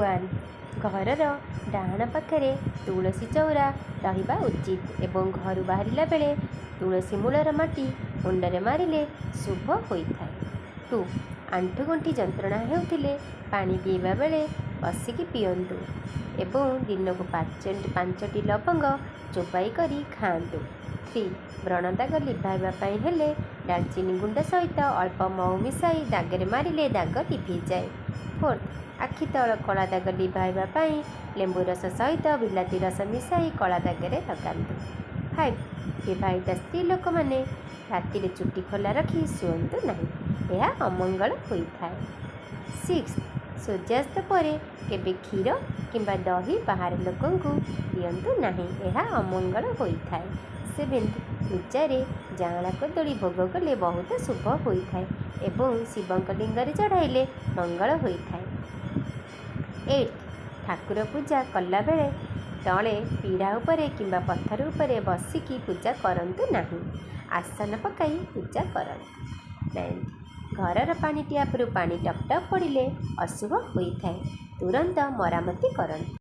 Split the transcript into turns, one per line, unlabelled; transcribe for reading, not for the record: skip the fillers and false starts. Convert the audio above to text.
1 ଘରର ଡାହାଣ ପାଖରେ ତୁଳସୀ ଚଉରା ରହିବା ଉଚିତ ଏବଂ ଘରୁ ବାହାରିଲା ବେଳେ ତୁଳସୀ ମୂଳର ମାଟି ମୁଣ୍ଡରେ ମାରିଲେ ଶୁଭ ହୋଇଥାଏ। 2 ଆଣ୍ଠୁଗଣ୍ଠି ଯନ୍ତ୍ରଣା ହେଉଥିଲେ ପାଣି ପିଇବା ବେଳେ ବସିକି ପିଅନ୍ତୁ ଏବଂ ଦିନକୁ 5ଟି ଲବଙ୍ଗ ଚୋବାଇ କରି ଖାଆନ୍ତୁ। 3 ବ୍ରଣଦାଗ ଲିଭାଇବା ପାଇଁ ହେଲେ ଡାଲଚିନି ଗୁଣ୍ଡ ସହିତ ଅଳ୍ପ ମହୁ ମିଶାଇ ଦାଗରେ ମାରିଲେ ଦାଗ ଲିଭିଯାଏ। 4 ଆଖି ତଳ କଳା ଦାଗ ଲିଭାଇବା ପାଇଁ ଲେମ୍ବୁ ରସ ସହିତ ବିଲାତି ରସ ମିଶାଇ କଳା ଦାଗରେ ଲଗାନ୍ତୁ। 5 ବିବାହିତ ସ୍ତ୍ରୀ ଲୋକମାନେ ରାତିରେ ଚୁଟି ଖୋଲା ରଖି ଶୁଅନ୍ତୁ ନାହିଁ, ଏହା ଅମଙ୍ଗଳ ହୋଇଥାଏ। 6 ସୂର୍ଯ୍ୟାସ୍ତ ପରେ କେବେ କ୍ଷୀର କିମ୍ବା ଦହି ବାହାର ଲୋକଙ୍କୁ ଦିଅନ୍ତୁ ନାହିଁ, ଏହା ଅମଙ୍ଗଳ ହୋଇଥାଏ। 7 ପୂଜାରେ ଯାଆଁଳା କଦଳୀ ଭୋଗ କଲେ ବହୁତ ଶୁଭ ହୋଇଥାଏ ଏବଂ ଶିବଙ୍କ ଲିଙ୍ଗରେ ଚଢ଼ାଇଲେ ମଙ୍ଗଳ ହୋଇଥାଏ। 8 ଠାକୁର ପୂଜା କଲାବେଳେ ତଳେ ପିଢ଼ା ଉପରେ କିମ୍ବା ପଥର ଉପରେ ବସିକି ପୂଜା କରନ୍ତୁ ନାହିଁ, ଆସନ ପକାଇ ପୂଜା କରନ୍ତୁ। 9 ଘରର ପାଣି ଟ୍ୟାପରୁ ପାଣି ଟପ୍ ଟପ୍ ପଡ଼ିଲେ ଅଶୁଭ ହୋଇଥାଏ, ତୁରନ୍ତ ମରାମତି କରନ୍ତୁ।